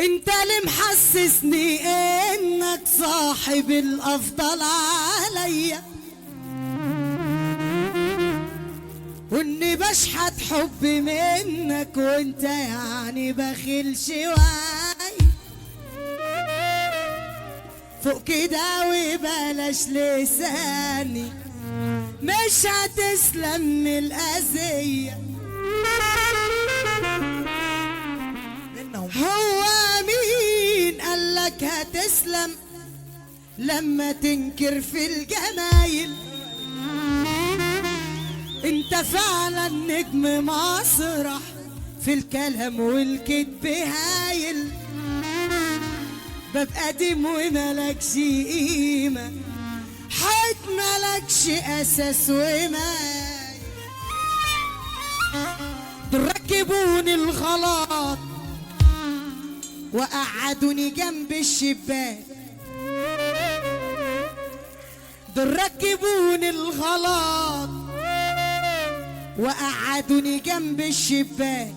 انت اللي محسسني انك صاحب الافضل عليا، واني بشحت حب منك وانت يعني بخيل شوي. فوق كده وبلاش لساني، مش هتسلم من الأذية. هو مين قالك هتسلم لما تنكر في الجمايل؟ انت فعلا نجم مسرح في الكلام والكذب هايل. باب قديم وملكش قيمة، حيت ملكش أساس ومايل. دول ركبوني الغلط وقعدوني جنب الشباك، دول ركبوني الغلط وقعدوني جنب الشباك،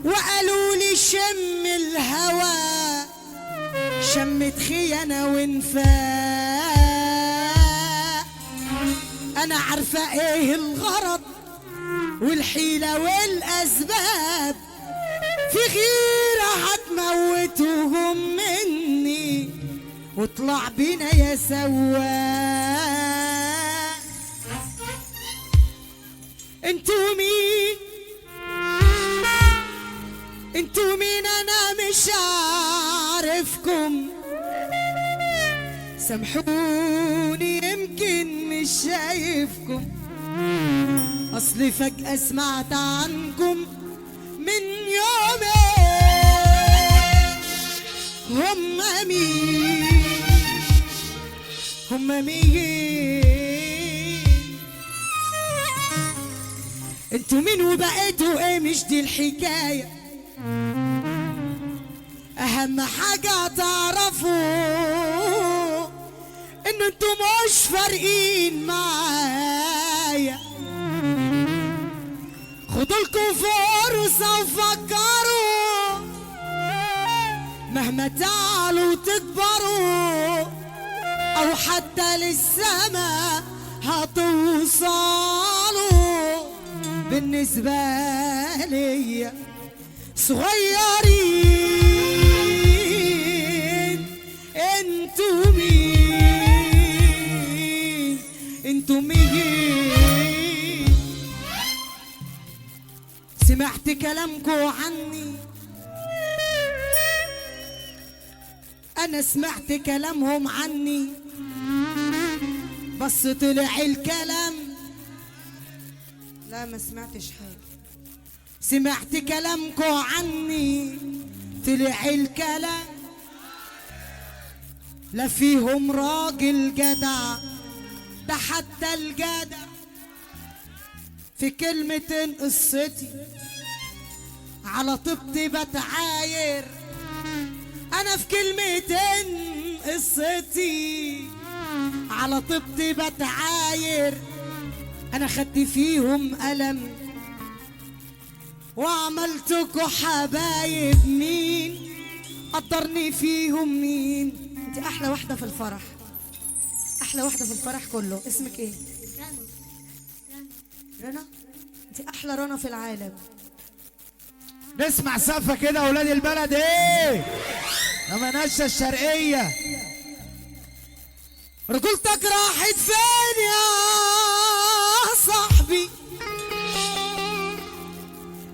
وقالوا لي شم الهوى، شمت خيانة وانفاق. انا عارفة ايه الغرض والحيلة والاسباب، في غيرة هتموتوهم مني واطلع بينا يا سواق. انتوا مين؟ انتوا مين؟ انا مش عارفكم، سامحوني يمكن مش شايفكم، اصلي فجأة سمعت عنكم من يومين. هما مين؟ هما مين؟ انتوا مين وبقيتوا ايه؟ مش دي الحكاية، اهم حاجة تعرفوا ان انتوا مش فارقين معايا. خدولكوا فرصة وفكروا، مهما تعلوا تكبروا او حتى للسما هتوصلوا. بالنسبة ليا صغيرين، انتوا مين؟ انتوا مين؟ سمعت كلامكوا عني، انا سمعت كلامهم عني، بس طلع الكلام لا ما سمعتش حاجة. سمعت كلامكوا عني، طلع الكلام لا فيهم راجل جدع، ده حتى الجدع في كلمة قصتي على طبتي بتعاير. انا في كلمتين قصتي على طبتي بتعاير، انا خدت فيهم ألم وعملتكوا حبايب. مين قدرني فيهم؟ مين؟ انت احلى واحدة في الفرح، احلى واحدة في الفرح كله. اسمك ايه؟ رنا. انت احلى رنا في العالم. نسمع سقفة كده اولاد البلد. ايه لما نشا الشرقية؟ رجولتك راحت فين يا صاحبي؟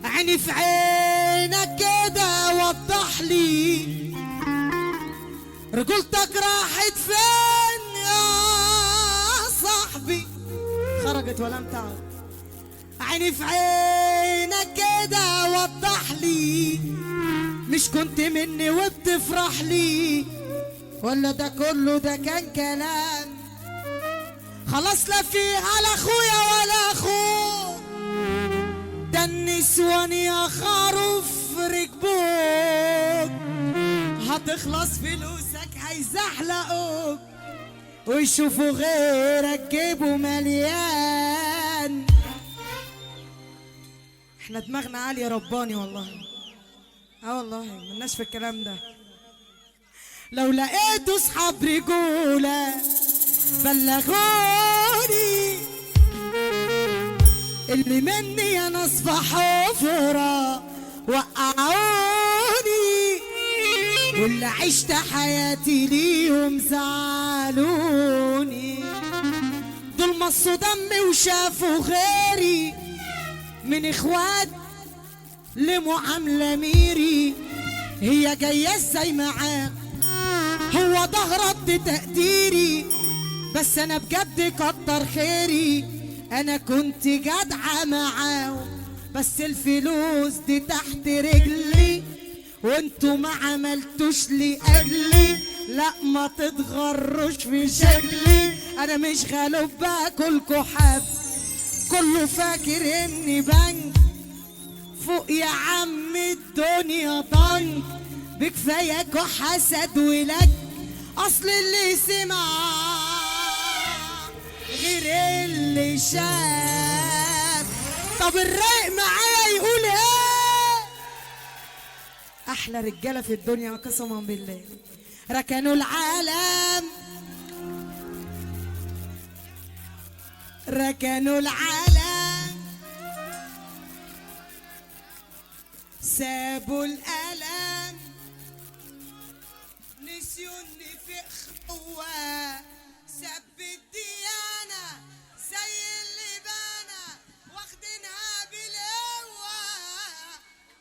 عيني في عينك كده وضح لي، رجولتك راحت فين يا صاحبي؟ خرجت ولم تعد. عيني في عينك كده وضح لي، مش كنت مني وبتفرح لي؟ ولا ده كله ده كان كلام؟ خلاص لا في على اخويا ولا اخوك، ده النسوان يا خروف ركبوك، هتخلص فلوسك هيزحلقوك ويشوفوا غيرك جيبه مليان. احنا دماغنا عالية رباني والله. اه والله ملناش في الكلام ده. لو لقيتوا صحاب رجولة بلغوني، اللي مني انا اصبح حفرة وقعوني، واللي عشت حياتي ليهم زعلوني. دول مصوا دمي وشافوا غيري، من اخوات لمعاملة ميري. هي جاية ازاي معاه، هو ده رد تقديري، بس انا بجد كتر خيري. انا كنت جدعة معاه، بس الفلوس دي تحت رجلي، وانتوا ما عملتوش لي اجلي. لا ما تتغروش في شكلي، انا مش غلوب باكلكوا حب، كله فاكر اني بنك فوق يا عم الدنيا ضنك. بكفاياك وحسد ولك، اصل اللي سمع غير اللي شاف. طب الرايق معايا يقول ايه؟ احلى رجاله في الدنيا قسما بالله، ركنوا العالم، ركنوا العالم، سابوا الألم، نسيوا النفاق خوا، سب الديانة زي اللي بانا واخدينها بالقوة.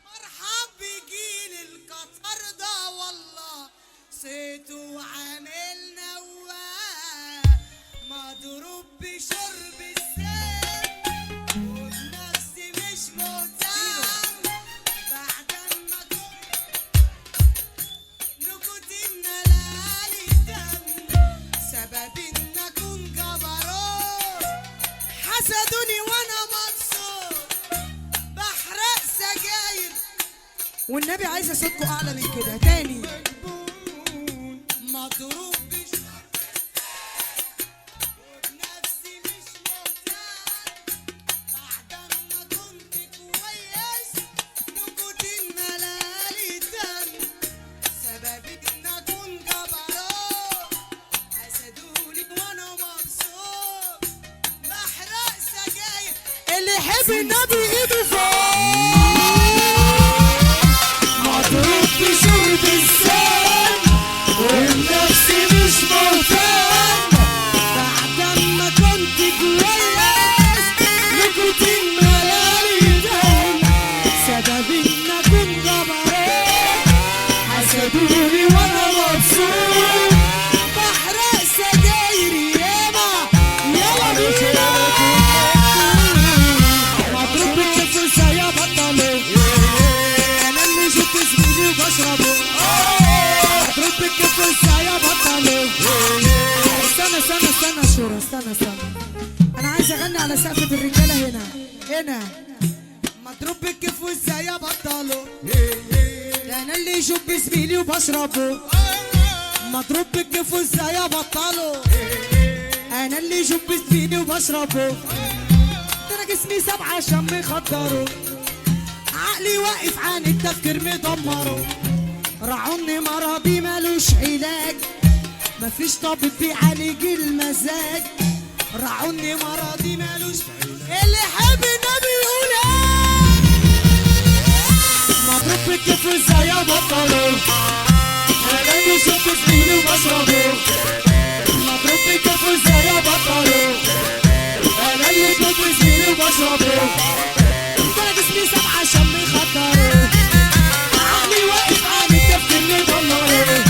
مرحب بجيل القطر ده والله، صيته وعامل نواه، مضروب بشرب السم ونفسي مش مهتم. بعد ما نكوتنا لالي الدم، سبب ان اكون جبروت، حسدوني وانا مبسوط، بحرق سجاير. والنبي عايزه صوتكم اعلى من كده تاني. مضروب نفسي مش مهتم، بعد ما كنت كويس نكوتين ملالي دم، سبب ان اكون جبروت، حسدوني وانا مبسوط، بحرق سجاير. اللي يحب النبي ايده فوق، مضروب بشرب السم ونفسي مش مهتم، بعد ما كنت كويس نكوتين ملالي دم، سبب ان اكون جبروت، حسدوني وانا مبسوط، بحرق سجايري ياما يلا بينا. مضروب بالكف زي بطلوا، انا اللي جبت زميلي وبشربه. مضروب بالكف زي بطلوا. استنى استنى استنى شورى، استنى استنى، انا عايز اغني على سقفة الرجالة هنا هنا. مضروب بالكف وازاي بطلوا، ده انا اللي جب زميلي وبشربه. مضروب بالكف وازاي بطلوا، انا اللي جب زميلي وبشربه. ده انا جسمي سبعة عشان مخدره، عقلي واقف عن التفكير مدمره. رعوني مرضي ملوش علاج، مفيش طبيب بيعالج المزاج. رعوني مرضي ملوش، اللي يحب النبي يقول ايه؟ مضروب بالكف ازاي بطلوا، انا اللي شفت سنيني وبشربه. مضروب بالكف ازاي بطلوا، انا اللي شفت سنيني وبشربه. ده جسمي سبعة عشان مخدره، عقلي واقف عن التفكير مدمره.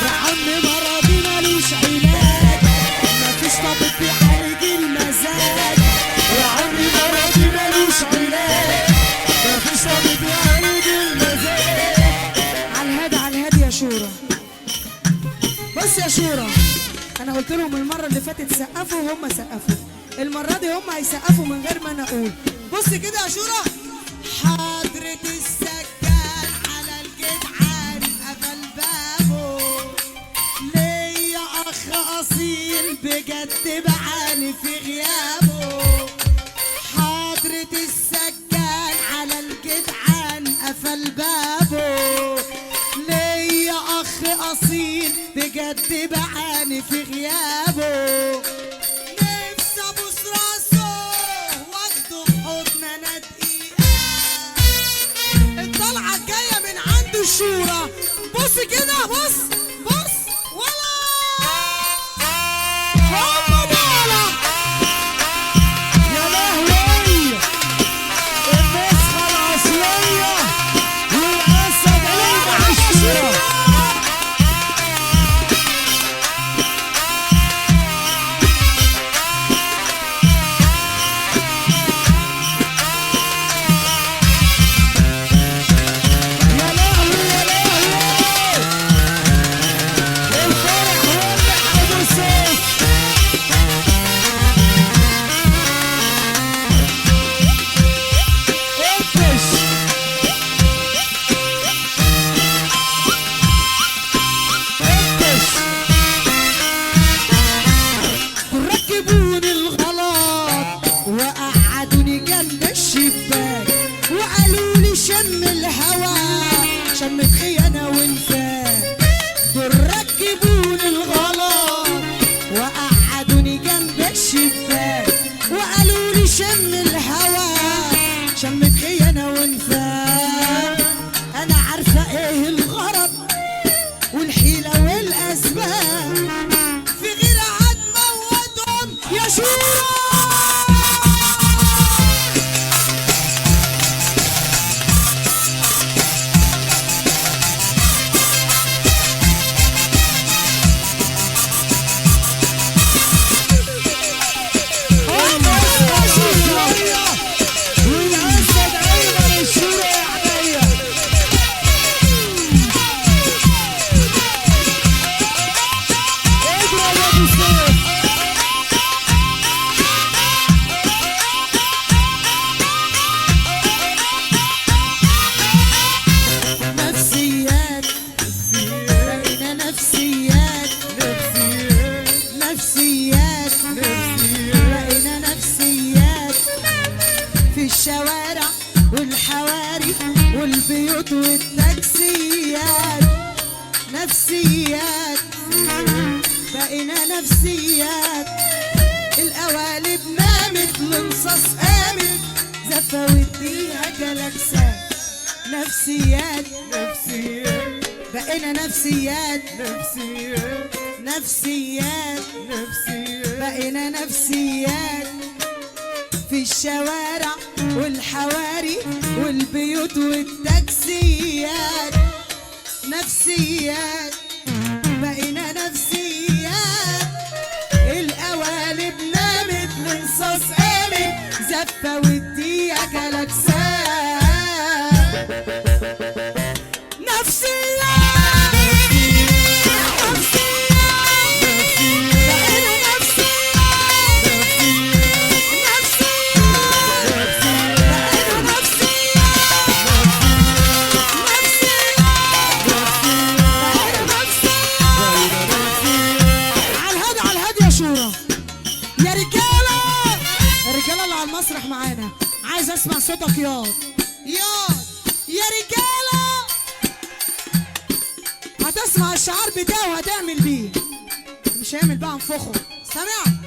رعوني مرضي ملوش علاج، مفيش طبيب بيعالج المزاج. رعوني مرضي ملوش علاج، مفيش طبيب بيعالج المزاج. عالهادي عالهادي يا شورى. بص يا شورى، انا قلت لهم المره اللي فاتت سقفوا وهم سقفوا، المره دي هم هيسقفوا من غير ما انا اقول. بص كده يا شورى، حضرة السجان على الجدعان قفل بابه، ليا اخ اصيل بجد بعاني في غيابه. حضرة السجان على الجدعان قفل بابه، يا شورى. الشوارع والحواري والبيوت والتاكسيات، نفسيات بقينا نفسيات. القوالب نامت لنصاص قامت زفة وديها جلاكسات. نفسيات نفسيات بقينا نفسيات نفسيات نفسيات نفسيات بقينا نفسيات. في الشوارع والحواري والبيوت والتاكسيات، نفسيات بقينا نفسيات. القوالب نامت لنصاص قامت زفة وديها جلاكسات. نفسيات المسرح معانا. عايز اسمع صوتك ياض ياض يا رجاله. هتسمع الشعار بتاعه وهتعمل بيه، مش هيعمل بقى انفخه. سامع؟